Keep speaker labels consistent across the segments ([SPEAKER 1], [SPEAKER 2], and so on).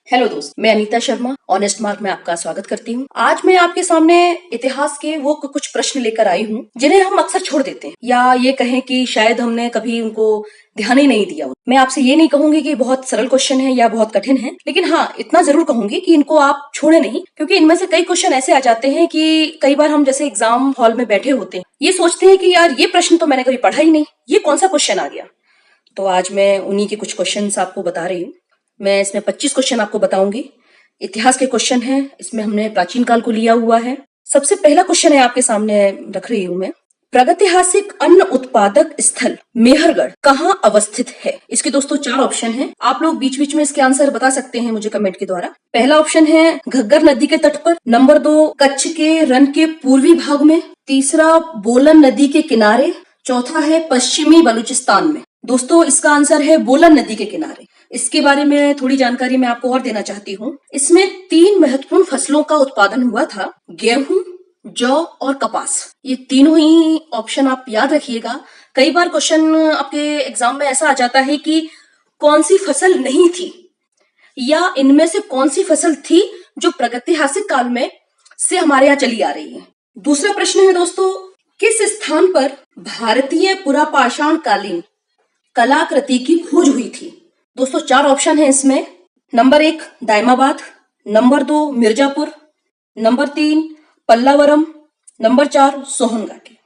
[SPEAKER 1] Hello दोस्त, मैं Anita Sharma honest mark में आपका स्वागत करती हूँ। आज मैं आपके सामने इतिहास के वो कुछ प्रश्न लेकर आई हूँ जिन्हें हम अक्सर छोड़ देते हैं, या ये कहें कि शायद हमने कभी उनको ध्यान ही नहीं दिया। मैं आपसे ये नहीं कहूंगी कि बहुत सरल क्वेश्चन है या बहुत कठिन है, लेकिन हाँ इतना जरूर कहूंगी कि इनको आप छोड़े नहीं, क्योंकि इनमें से कई क्वेश्चन ऐसे आ जाते हैं कि कई बार हम जैसे एग्जाम हॉल में बैठे होते हैं, ये सोचते हैं कि यार ये प्रश्न तो मैंने कभी पढ़ा ही नहीं, ये कौन सा क्वेश्चन आ गया। तो आज मैं उन्हीं के कुछ क्वेश्चन आपको बता रही हूँ। मैं इसमें 25 क्वेश्चन आपको बताऊंगी। इतिहास के क्वेश्चन हैं, इसमें हमने प्राचीन काल को लिया हुआ है। सबसे पहला क्वेश्चन है आपके सामने रख रही हूं मैं। प्रागैतिहासिक अन्न उत्पादक स्थल मेहरगढ़ कहाँ अवस्थित है? इसके दोस्तों 4 ऑप्शन हैं। आप लोग बीच बीच में इसके आंसर बता सकते हैं मुझे कमेंट के द्वारा। पहला ऑप्शन है घग्गर नदी के तट पर। नंबर 2 कच्छ के रण के पूर्वी भाग में। तीसरा बोलन नदी के किनारे। चौथा है पश्चिमी बलूचिस्तान में। दोस्तों इसका आंसर है बोलन नदी के किनारे। इसके बारे में थोड़ी जानकारी मैं आपको और देना चाहती हूँ। इसमें 3 महत्वपूर्ण फसलों का उत्पादन हुआ था, गेहूं, जौ और कपास। ये तीनों ही ऑप्शन आप याद रखिएगा। कई बार क्वेश्चन आपके एग्जाम में ऐसा आ जाता है कि कौन सी फसल नहीं थी, या इनमें से कौन सी फसल थी जो प्रागैतिहासिक काल में से हमारे यहाँ चली आ रही है। दूसरा प्रश्न है दोस्तों, किस स्थान पर भारतीय पुरापाषाण कालीन कलाकृति की खोज हुई थी? दोस्तों 4 ऑप्शन है इसमें। Number 1 Daimabad, number 2 Mirzapur, number 3 Pallavaram, number 4 सोहनघाटी।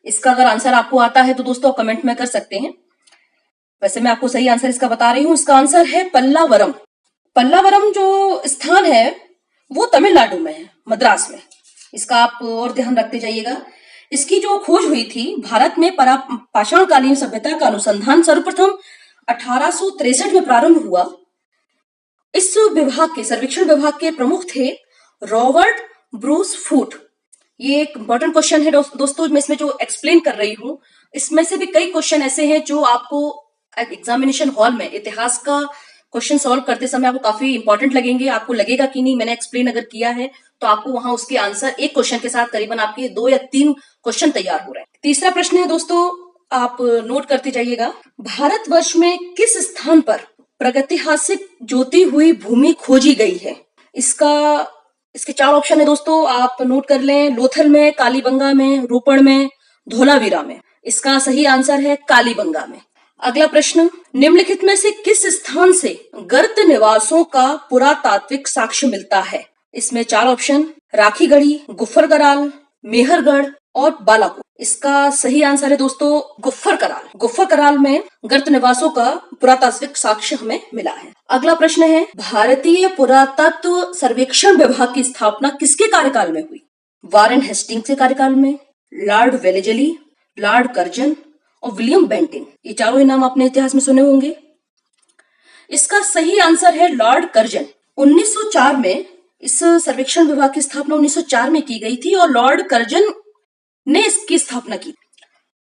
[SPEAKER 1] इसका अगर आंसर आपको आता है तो दोस्तों कमेंट में कर सकते हैं। वैसे मैं आपको सही आंसर इसका बता रही हूँ। इसका आंसर है पल्लावरम। पल्लावरम जो स्थान है वो तमिलनाडु में है, मद्रास में। इसका आप और ध्यान रखते जाइएगा। इसकी जो खोज हुई थी, भारत में पाषाणकालीन सभ्यता का अनुसंधान सर्वप्रथम 1863 में प्रारंभ हुआ। इस विभाग के सर्वेक्षण विभाग के प्रमुख थे रॉबर्ट ब्रूस फूट। ये एक इंपॉर्टेंट क्वेश्चन है दोस्तों, मैं इसमें जो एक्सप्लेन कर रही हूँ, इसमें से भी कई क्वेश्चन ऐसे हैं जो आपको एग्जामिनेशन हॉल में इतिहास का क्वेश्चन सॉल्व करते समय आपको काफी इंपॉर्टेंट लगेंगे। आपको लगेगा कि नहीं मैंने एक्सप्लेन अगर किया है तो आपको वहां उसके आंसर एक क्वेश्चन के साथ करीबन आपके 2 या 3 क्वेश्चन तैयार हो रहे हैं। तीसरा प्रश्न है दोस्तों, आप नोट करते जाइएगा। भारतवर्ष में किस स्थान पर प्रागैतिहासिक जोती हुई भूमि खोजी गई है? इसके 4 ऑप्शन है दोस्तों, आप नोट कर लें। लोथल में, कालीबंगा में, रोपड़ में, धौलावीरा में। इसका सही आंसर है कालीबंगा में। अगला प्रश्न, निम्नलिखित में से किस स्थान से गर्त निवासों का पुरातात्विक साक्ष्य मिलता है? इसमें 4 ऑप्शन, राखीगढ़ी, गुफरकराल, मेहरगढ़ और बालाकोट। इसका सही आंसर है दोस्तों गुफरकराल। गुफरकराल में गर्त निवासों का पुरातात्विक साक्ष्य हमें मिला है। अगला प्रश्न है, भारतीय पुरातत्व सर्वेक्षण विभाग की स्थापना किसके कार्यकाल में हुई? वारेन हेस्टिंग्स के कार्यकाल में, लॉर्ड वेलेजली, लॉर्ड कर्जन और विलियम बेंटिंग। ये चारों ही नाम आपने इतिहास में सुने होंगे। इसका सही आंसर है लॉर्ड कर्जन। 1904 में इस सर्वेक्षण विभाग की स्थापना 1904 में की गई थी और लॉर्ड कर्जन ने इसकी स्थापना की।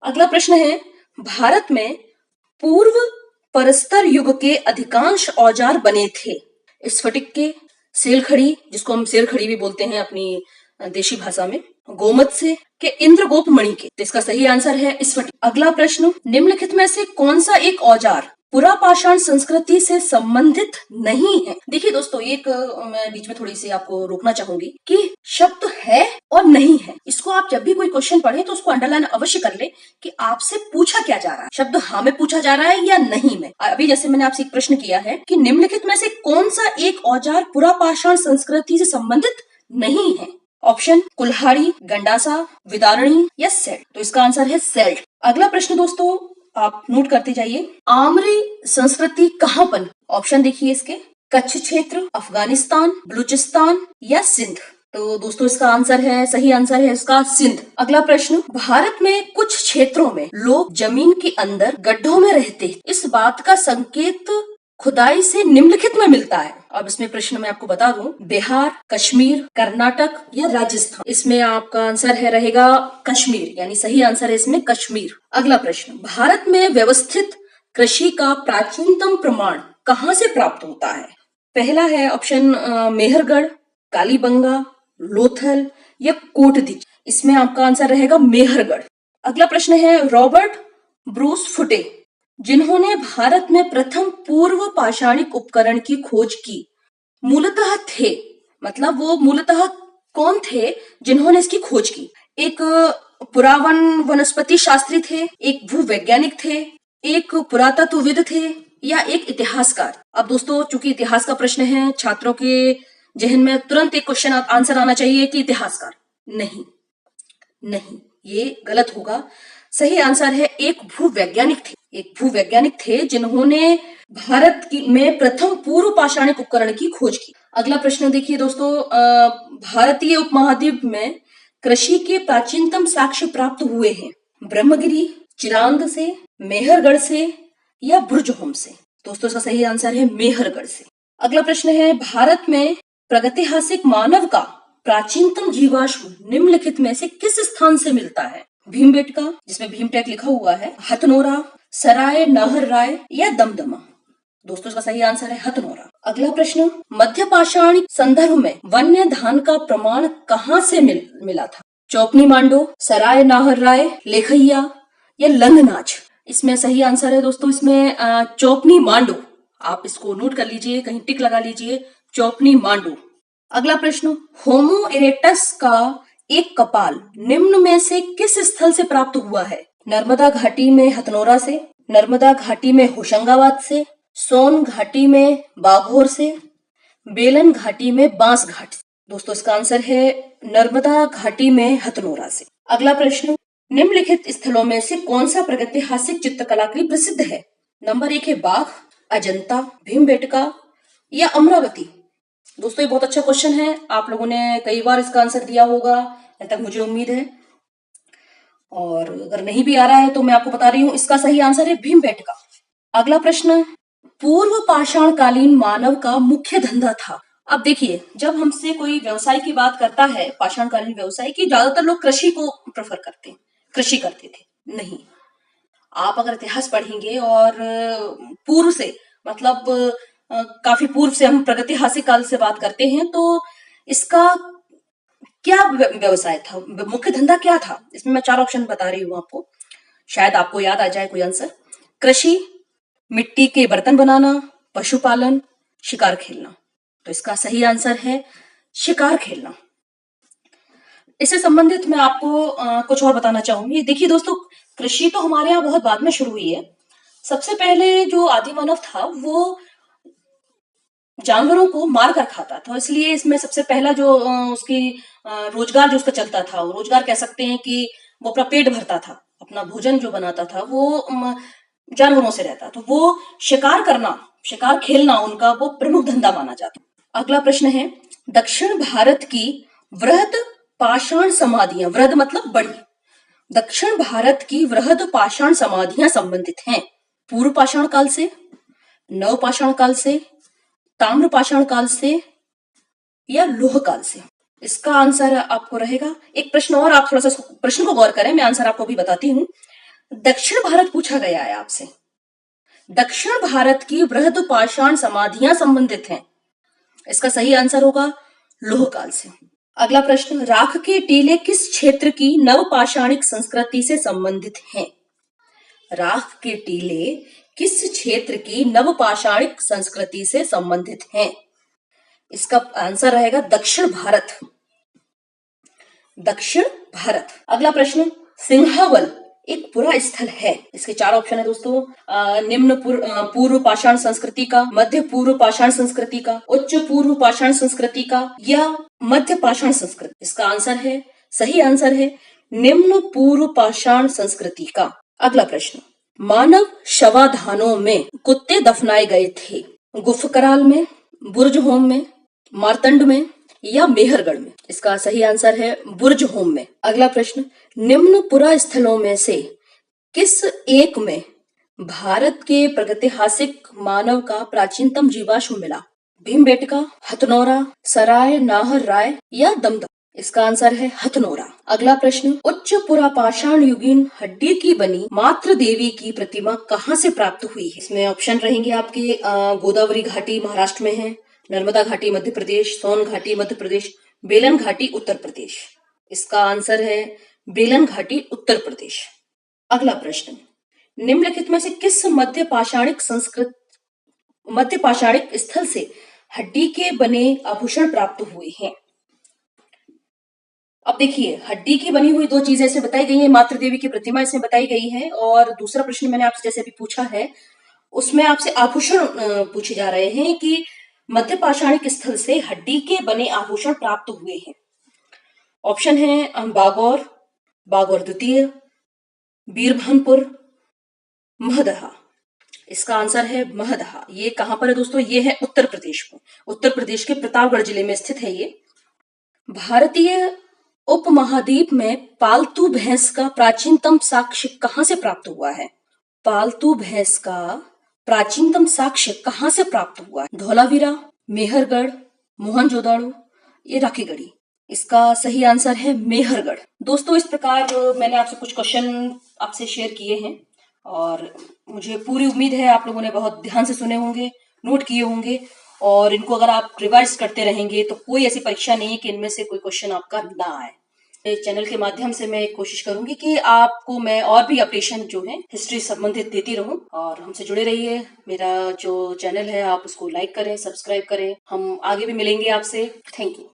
[SPEAKER 1] अगला प्रश्न है, भारत में पूर्व परस्तर युग के अधिकांश औजार बने थे स्फटिक के, सेलखड़ी जिसको हम सेलखड़ी भी बोलते हैं अपनी देशी भाषा में, गोमत से, के इंद्रगोप मणि के। तो इसका सही आंसर है स्फटिक। अगला प्रश्न, निम्नलिखित में से कौन सा एक औजार पुरापाषाण संस्कृति से संबंधित नहीं है? देखिए दोस्तों, एक मैं बीच में थोड़ी सी आपको रोकना चाहूंगी कि शब्द है और नहीं है, इसको आप जब भी कोई क्वेश्चन पढ़े तो उसको अंडरलाइन अवश्य कर ले कि आपसे पूछा क्या जा रहा है। शब्द हाँ में पूछा जा रहा है या नहीं में। अभी जैसे मैंने आपसे एक प्रश्न किया है कि निम्नलिखित में से कौन सा एक औजार पुरापाषाण संस्कृति से संबंधित नहीं है? ऑप्शन कुल्हाड़ी, गंडासा, विदारणी या सेल्ट। तो इसका आंसर है सेल्ट। अगला प्रश्न दोस्तों, आप नोट करते जाइए। आमरी संस्कृति कहाँ बनी? ऑप्शन देखिए इसके, कच्छ क्षेत्र, अफगानिस्तान, बलूचिस्तान या सिंध। तो दोस्तों इसका आंसर है, सही आंसर है इसका सिंध। अगला प्रश्न, भारत में कुछ क्षेत्रों में लोग जमीन के अंदर गड्ढों में रहते, इस बात का संकेत खुदाई से निम्नलिखित में मिलता है। अब इसमें प्रश्न मैं आपको बता दूं, बिहार, कश्मीर, कर्नाटक या राजस्थान। इसमें आपका आंसर है रहेगा कश्मीर, यानी सही आंसर है इसमें कश्मीर। अगला प्रश्न, भारत में व्यवस्थित कृषि का प्राचीनतम प्रमाण कहाँ से प्राप्त होता है? पहला है ऑप्शन मेहरगढ़, कालीबंगा, लोथल या कोटदीज। इसमें आपका आंसर रहेगा मेहरगढ़। अगला प्रश्न है, रॉबर्ट ब्रूस फुटे जिन्होंने भारत में प्रथम पूर्व पाषाणिक उपकरण की खोज की, मूलतः थे, मतलब वो मूलतः कौन थे जिन्होंने इसकी खोज की? एक पुरावन वनस्पति शास्त्री थे, एक भूवैज्ञानिक थे, एक पुरातत्वविद थे, या एक इतिहासकार? अब दोस्तों, चूंकि इतिहास का प्रश्न है, छात्रों के जहन में तुरंत एक क्वेश्चन आंसर आना चाहिए कि इतिहासकार। नहीं, नहीं, ये गलत होगा। सही आंसर है एक भूवैज्ञानिक थे। एक भूवैज्ञानिक थे जिन्होंने भारत की में प्रथम पूर्व पाषाणिक उपकरण की खोज की। अगला प्रश्न देखिए दोस्तों, भारतीय उपमहाद्वीप में कृषि के प्राचीनतम साक्ष्य प्राप्त हुए हैं ब्रह्मगिरी, चिरांद से, मेहरगढ़ से, या बुर्जहोम से? दोस्तों, इसका सही आंसर है मेहरगढ़ से। अगला प्रश्न है, भारत में प्रागैतिहासिक मानव का प्राचीनतम जीवाश्म निम्नलिखित में से किस स्थान से मिलता है? भीमबेटका, जिसमें भीमटैक लिखा हुआ है, हथनोरा, सराय नाहर राय, या दमदमा? दोस्तों, इसका सही आंसर है हथनोरा। अगला प्रश्न, मध्य पाषाणिक संदर्भ में वन्य धान का प्रमाण कहाँ से मिला था? चौपनी मांडो, सराय नाहर राय, लेखैया, या लंगनाच? इसमें सही आंसर है दोस्तों, इसमें चौपनी मांडो। आप इसको नोट कर लीजिए, कहीं टिक लगा लीजिए, चौपनी मांडो। अगला प्रश्न, होमो इरेक्टस का एक कपाल निम्न में से किस स्थल से प्राप्त हुआ है? नर्मदा घाटी में हथनोरा से, नर्मदा घाटी में होशंगाबाद से, सोन घाटी में बाघोर से, बेलन घाटी में बांस घाट से? दोस्तों, इसका आंसर है नर्मदा घाटी में हथनोरा से। अगला प्रश्न, निम्नलिखित स्थलों में से कौन सा प्रागैतिहासिक चित्रकला के लिए प्रसिद्ध है? नंबर 1 है बाघ, अजंता, भीमबेटका, या अमरावती? दोस्तों, ये बहुत अच्छा क्वेश्चन है, आप लोगों ने कई बार इसका आंसर दिया होगा, जब तक मुझे उम्मीद है, और अगर नहीं भी आ रहा है तो मैं आपको बता रही हूं, इसका सही आंसर है भीमबेटका। अगला प्रश्न, पूर्व पाषाण कालीन मानव का मुख्य धंधा था? अब देखिए, जब हमसे कोई व्यवसाय की बात करता है, पाषाण कालीन व्यवसाय की, ज्यादातर लोग कृषि को प्रेफर करते हैं, कृषि करते थे। नहीं, आप अगर इतिहास पढ़ेंगे और पूर्व से, मतलब काफी पूर्व से, हम प्रागैतिहासिक काल से बात करते हैं, तो इसका क्या व्यवसाय था, मुख्य धंधा क्या था? इसमें मैं 4 ऑप्शन बता रही हूँ आपको, शायद आपको याद आ जाए कोई आंसर। कृषि, मिट्टी के बर्तन बनाना, पशुपालन, शिकार खेलना? तो इसका सही आंसर है शिकार खेलना। इससे संबंधित मैं आपको कुछ और बताना चाहूंगी। देखिए दोस्तों, कृषि तो हमारे यहाँ बहुत बाद में शुरू हुई है। सबसे पहले जो आदि मानव था वो जानवरों को मार कर खाता था, इसलिए इसमें सबसे पहला जो उसकी रोजगार जो उसका चलता था, वो रोजगार कह सकते हैं कि वो अपना पेट भरता था, अपना भोजन जो बनाता था वो जानवरों से रहता, तो वो शिकार करना, शिकार खेलना उनका वो प्रमुख धंधा माना जाता। अगला प्रश्न है, दक्षिण भारत की वृहद पाषाण समाधियां, वृहद मतलब बड़ी, दक्षिण भारत की वृहद पाषाण समाधियां संबंधित हैं पूर्व पाषाण काल से, नव पाषाण काल से, ताम्र पाषाण काल से, या लोह काल से? इसका आंसर आपको रहेगा, एक प्रश्न और, आप थोड़ा सा प्रश्न को गौर करें, मैं आंसर आपको भी बताती हूँ। दक्षिण भारत पूछा गया है आपसे, दक्षिण भारत की वृहद पाषाण समाधियां संबंधित हैं, इसका सही आंसर होगा लोह काल से। अगला प्रश्न, राख के टीले किस क्षेत्र की नवपाषाणिक संस्कृति से संबंधित हैं? राख के टीले किस क्षेत्र की नवपाषाणिक संस्कृति से संबंधित हैं? इसका आंसर रहेगा दक्षिण भारत, दक्षिण भारत। अगला प्रश्न, सिंहावल एक पुरा स्थल है, इसके 4 ऑप्शन है दोस्तों, निम्न पूर्व पाषाण संस्कृति का, मध्य पूर्व पाषाण संस्कृति का, उच्च पूर्व पाषाण संस्कृति का, या मध्य पाषाण संस्कृति? इसका आंसर है, सही आंसर है निम्न पूर्व पाषाण संस्कृति का। अगला प्रश्न, मानव शवाधानों में कुत्ते दफनाए गए थे, गुफकराल में, बुर्जहोम में, मार्तंड में, या मेहरगढ़ में? इसका सही आंसर है बुर्जहोम में। अगला प्रश्न, निम्न पुरा स्थलों में से किस एक में भारत के प्रागैतिहासिक मानव का प्राचीनतम जीवाश्म मिला? भीमबेटका, हथनोरा, सराय नाहर राय, या दमदम? इसका आंसर है हथनोरा। अगला प्रश्न, उच्च पुरा पाषाण युगीन हड्डी की बनी मातृ देवी की प्रतिमा कहाँ से प्राप्त हुई है? इसमें ऑप्शन रहेंगे आपके, गोदावरी घाटी महाराष्ट्र में है, नर्मदा घाटी मध्य प्रदेश, सोन घाटी मध्य प्रदेश, बेलन घाटी उत्तर प्रदेश? इसका आंसर है बेलन घाटी उत्तर प्रदेश। अगला प्रश्न, निम्नलिखित में से किस मध्य पाषाणिक स्थल से हड्डी के बने आभूषण प्राप्त हुए हैं? अब देखिए, हड्डी की बनी हुई दो चीजें इसमें बताई गई है, मातृ देवी की प्रतिमा इसमें बताई गई है, और दूसरा प्रश्न मैंने आपसे जैसे अभी पूछा है उसमें आपसे आभूषण पूछे जा रहे हैं कि मध्य पाषाणिक स्थल से हड्डी के बने आभूषण प्राप्त हुए हैं। ऑप्शन है बागौर, बागौर द्वितीय, बीरभानपुर, महदहा। इसका आंसर है महदहा। ये कहां पर है दोस्तों? ये है उत्तर प्रदेश में, उत्तर प्रदेश के प्रतापगढ़ जिले में स्थित है ये। भारतीय उपमहाद्वीप में पालतू भैंस का प्राचीनतम साक्ष्य कहां से प्राप्त हुआ है? पालतू भैंस का प्राचीनतम साक्ष्य कहां से प्राप्त हुआ है? धौलावीरा, मेहरगढ़, मोहनजोदाड़ो, ये राखीगढ़ी। इसका सही आंसर है मेहरगढ़। दोस्तों, इस प्रकार मैंने आपसे कुछ क्वेश्चन आपसे शेयर किए हैं, और मुझे पूरी उम्मीद है आप लोगों ने बहुत ध्यान से सुने होंगे, नोट किए होंगे, और इनको अगर आप रिवाइज करते रहेंगे तो कोई ऐसी परीक्षा नहीं है कि इनमें से कोई क्वेश्चन आपका ना आए। इस चैनल के माध्यम से मैं कोशिश करूंगी कि आपको मैं और भी अपडेशन जो है हिस्ट्री संबंधित देती रहूं, और हमसे जुड़े रहिए। मेरा जो चैनल है आप उसको लाइक करें, सब्सक्राइब करें। हम आगे भी मिलेंगे आपसे। Thank you.